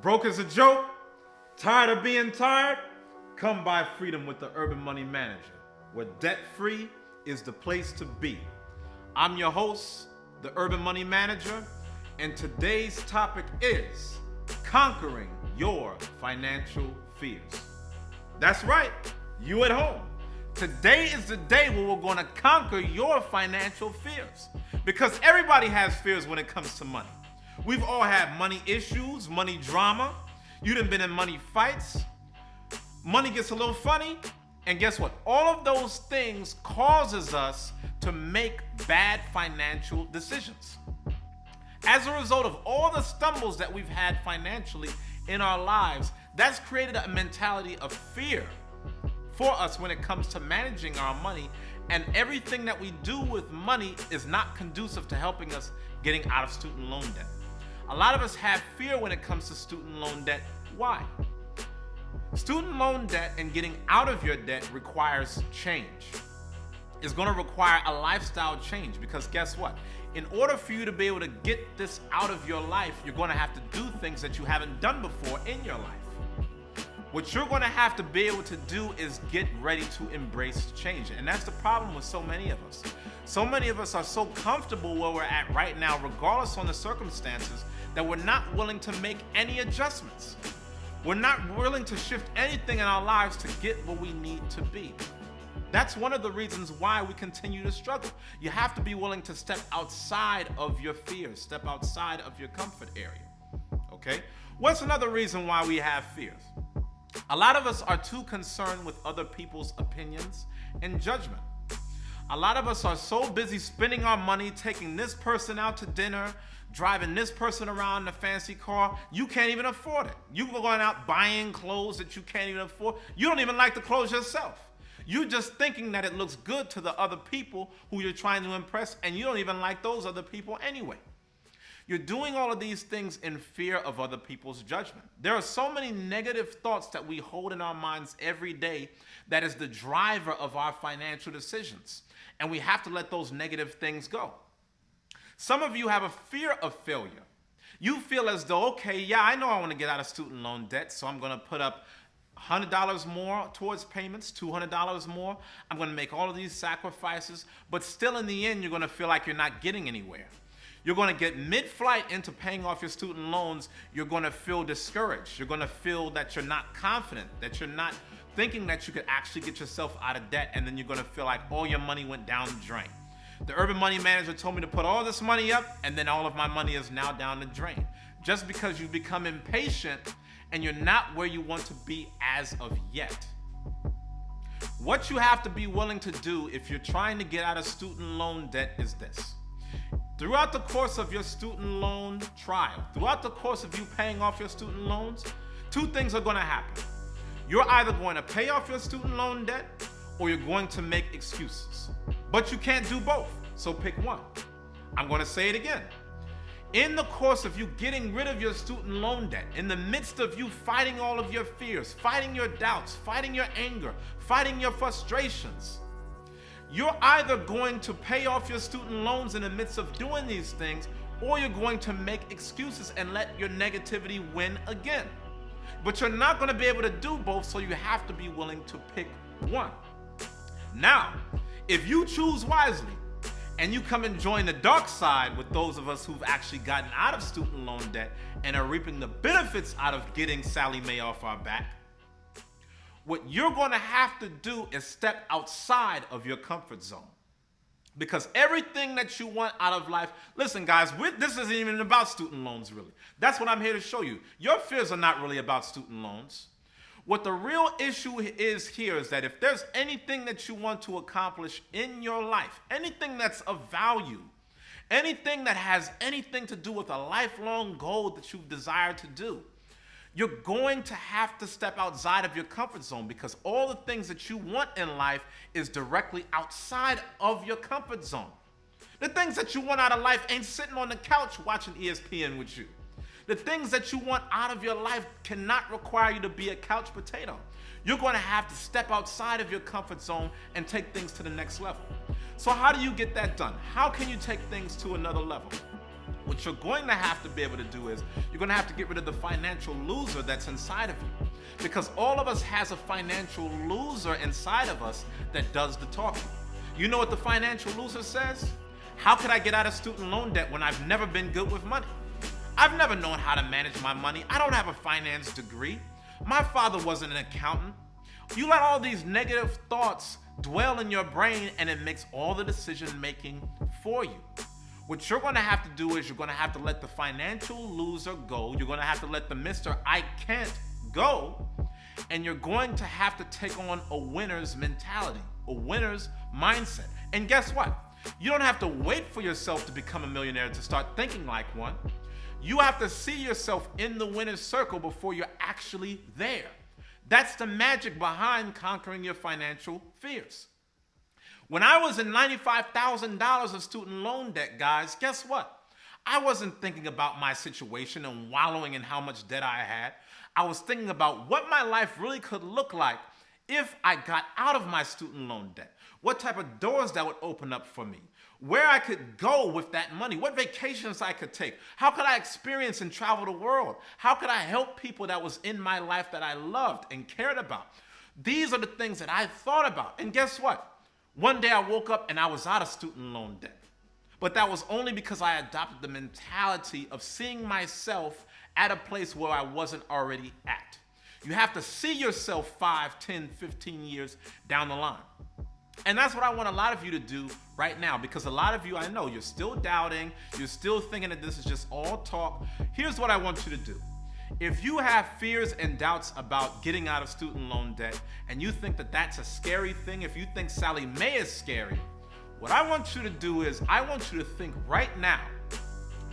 Broke is a joke? Tired of being tired? Come buy freedom with the Urban Money Manager, where debt-free is the place to be. I'm your host, the Urban Money Manager, and today's topic is conquering your financial fears. That's right, you at home. Today is the day where we're going to conquer your financial fears, because everybody has fears when it comes to money. We've all had money issues, money drama. You done been in money fights. Money gets a little funny, and guess what? All of those things causes us to make bad financial decisions. As a result of all the stumbles that we've had financially in our lives, that's created a mentality of fear for us when it comes to managing our money, and everything that we do with money is not conducive to helping us getting out of student loan debt. A lot of us have fear when it comes to student loan debt. Why? Student loan debt and getting out of your debt requires change. It's going to require a lifestyle change, because guess what? In order for you to be able to get this out of your life, you're going to have to do things that you haven't done before in your life. What you're going to have to be able to do is get ready to embrace change. And that's the problem with so many of us. So many of us are so comfortable where we're at right now, regardless on the circumstances, that we're not willing to make any adjustments. We're not willing to shift anything in our lives to get where we need to be. That's one of the reasons why we continue to struggle. You have to be willing to step outside of your fears, step outside of your comfort area. Okay? What's another reason why we have fears? A lot of us are too concerned with other people's opinions and judgment. A lot of us are so busy spending our money, taking this person out to dinner, driving this person around in a fancy car, you can't even afford it. You going out buying clothes that you can't even afford. You don't even like the clothes yourself. You're just thinking that it looks good to the other people who you're trying to impress, and you don't even like those other people anyway. You're doing all of these things in fear of other people's judgment. There are so many negative thoughts that we hold in our minds every day that is the driver of our financial decisions, and we have to let those negative things go. Some of you have a fear of failure. You feel as though, okay, yeah, I know I want to get out of student loan debt, so I'm going to put up $100 more towards payments, $200 more. I'm going to make all of these sacrifices, but still in the end, you're going to feel like you're not getting anywhere. You're going to get mid-flight into paying off your student loans. You're going to feel discouraged. You're going to feel that you're not confident, that you're not thinking that you could actually get yourself out of debt, and then you're going to feel like all your money went down the drain. The Urban Money Manager told me to put all this money up, and then all of my money is now down the drain. Just because you become impatient and you're not where you want to be as of yet. What you have to be willing to do if you're trying to get out of student loan debt is this. Throughout the course of your student loan trial, throughout the course of you paying off your student loans, two things are going to happen. You're either going to pay off your student loan debt, or you're going to make excuses. But you can't do both, so pick one. I'm going to say it again. In the course of you getting rid of your student loan debt, in the midst of you fighting all of your fears, fighting your doubts, fighting your anger, fighting your frustrations, you're either going to pay off your student loans in the midst of doing these things, or you're going to make excuses and let your negativity win again. But you're not going to be able to do both, so you have to be willing to pick one. Now, if you choose wisely and you come and join the dark side with those of us who've actually gotten out of student loan debt and are reaping the benefits out of getting Sallie Mae off our back, what you're going to have to do is step outside of your comfort zone. Because everything that you want out of life, listen guys, this isn't even about student loans really. That's what I'm here to show you. Your fears are not really about student loans. What the real issue is here is that if there's anything that you want to accomplish in your life, anything that's of value, anything that has anything to do with a lifelong goal that you've desired to do, you're going to have to step outside of your comfort zone, because all the things that you want in life is directly outside of your comfort zone. The things that you want out of life ain't sitting on the couch watching ESPN with you. The things that you want out of your life cannot require you to be a couch potato. You're going to have to step outside of your comfort zone and take things to the next level. So how do you get that done? How can you take things to another level? What you're going to have to be able to do is you're going to have to get rid of the financial loser that's inside of you. Because all of us has a financial loser inside of us that does the talking. You know what the financial loser says? How could I get out of student loan debt when I've never been good with money? I've never known how to manage my money. I don't have a finance degree. My father wasn't an accountant. You let all these negative thoughts dwell in your brain and it makes all the decision making for you. What you're going to have to do is you're going to have to let the financial loser go. You're going to have to let the Mr. I can't go. And you're going to have to take on a winner's mentality, a winner's mindset. And guess what? You don't have to wait for yourself to become a millionaire to start thinking like one. You have to see yourself in the winner's circle before you're actually there. That's the magic behind conquering your financial fears. When I was in $95,000 of student loan debt, guys, guess what? I wasn't thinking about my situation and wallowing in how much debt I had. I was thinking about what my life really could look like if I got out of my student loan debt. What type of doors that would open up for me. Where I could go with that money. What vacations I could take. How could I experience and travel the world? How could I help people that was in my life that I loved and cared about? These are the things that I thought about. And guess what? One day I woke up and I was out of student loan debt. But that was only because I adopted the mentality of seeing myself at a place where I wasn't already at. You have to see yourself 5, 10, 15 years down the line. And that's what I want a lot of you to do right now, because a lot of you, I know, you're still doubting, you're still thinking that this is just all talk. Here's what I want you to do. If you have fears and doubts about getting out of student loan debt, and you think that that's a scary thing, if you think Sallie Mae is scary, what I want you to do is I want you to think right now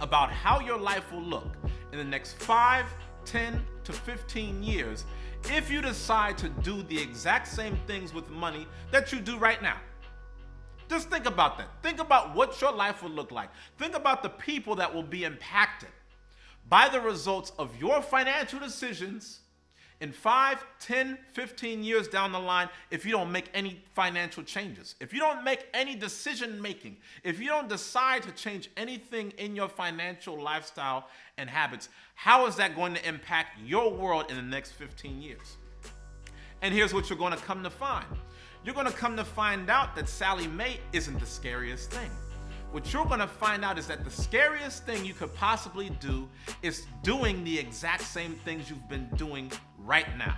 about how your life will look in the next 5, 10 to 15 years if you decide to do the exact same things with money that you do right now. Just think about that. Think about what your life will look like. Think about the people that will be impacted by the results of your financial decisions in 5, 10, 15 years down the line if you don't make any financial changes. If you don't make any decision making, if you don't decide to change anything in your financial lifestyle and habits, how is that going to impact your world in the next 15 years? And here's what you're going to come to find. You're going to come to find out that Sallie Mae isn't the scariest thing. What you're going to find out is that the scariest thing you could possibly do is doing the exact same things you've been doing right now.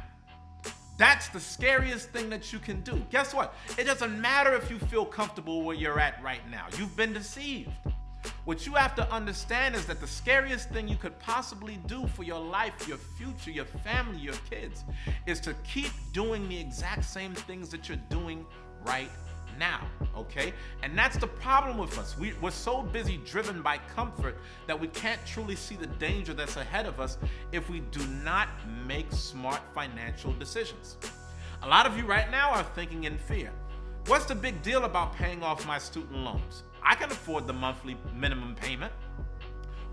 That's the scariest thing that you can do. Guess what? It doesn't matter if you feel comfortable where you're at right now. You've been deceived. What you have to understand is that the scariest thing you could possibly do for your life, your future, your family, your kids, is to keep doing the exact same things that you're doing right now, okay? And that's the problem with us. We're so busy driven by comfort that we can't truly see the danger that's ahead of us if we do not make smart financial decisions. A lot of you right now are thinking in fear. What's the big deal about paying off my student loans? I can afford the monthly minimum payment.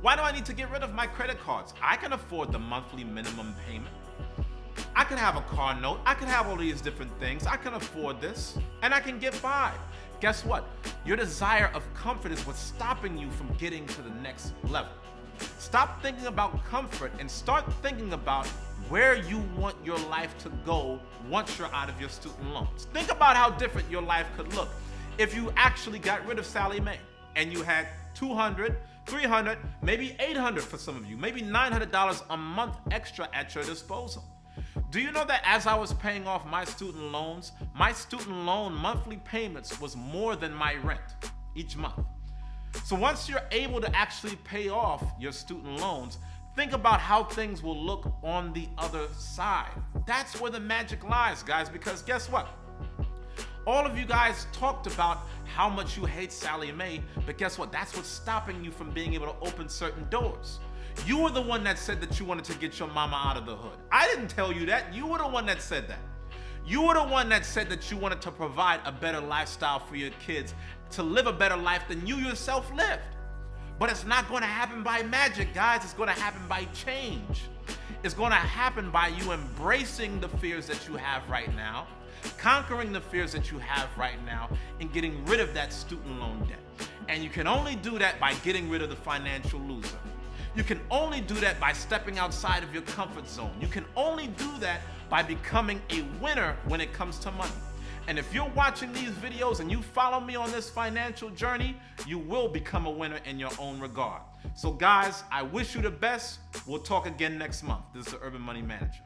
Why do I need to get rid of my credit cards? I can afford the monthly minimum payment. I can have a car note. I can have all these different things. I can afford this and I can get by. Guess what? Your desire of comfort is what's stopping you from getting to the next level. Stop thinking about comfort and start thinking about where you want your life to go once you're out of your student loans. Think about how different your life could look if you actually got rid of Sallie Mae and you had $200, $300, maybe $800 for some of you, maybe $900 a month extra at your disposal. Do you know that as I was paying off my student loans, my student loan monthly payments was more than my rent each month? So once you're able to actually pay off your student loans, think about how things will look on the other side. That's where the magic lies, guys, because guess what? All of you guys talked about how much you hate Sallie Mae, but guess what? That's what's stopping you from being able to open certain doors. You were the one that said that you wanted to get your mama out of the hood. I didn't tell you that. You were the one that said that. You were the one that said that you wanted to provide a better lifestyle for your kids, to live a better life than you yourself lived. But it's not going to happen by magic, guys. It's going to happen by change. It's going to happen by you embracing the fears that you have right now, conquering the fears that you have right now, and getting rid of that student loan debt. And you can only do that by getting rid of the financial loser. You can only do that by stepping outside of your comfort zone. You can only do that by becoming a winner when it comes to money. And if you're watching these videos and you follow me on this financial journey, you will become a winner in your own regard. So guys, I wish you the best. We'll talk again next month. This is the Urban Money Manager.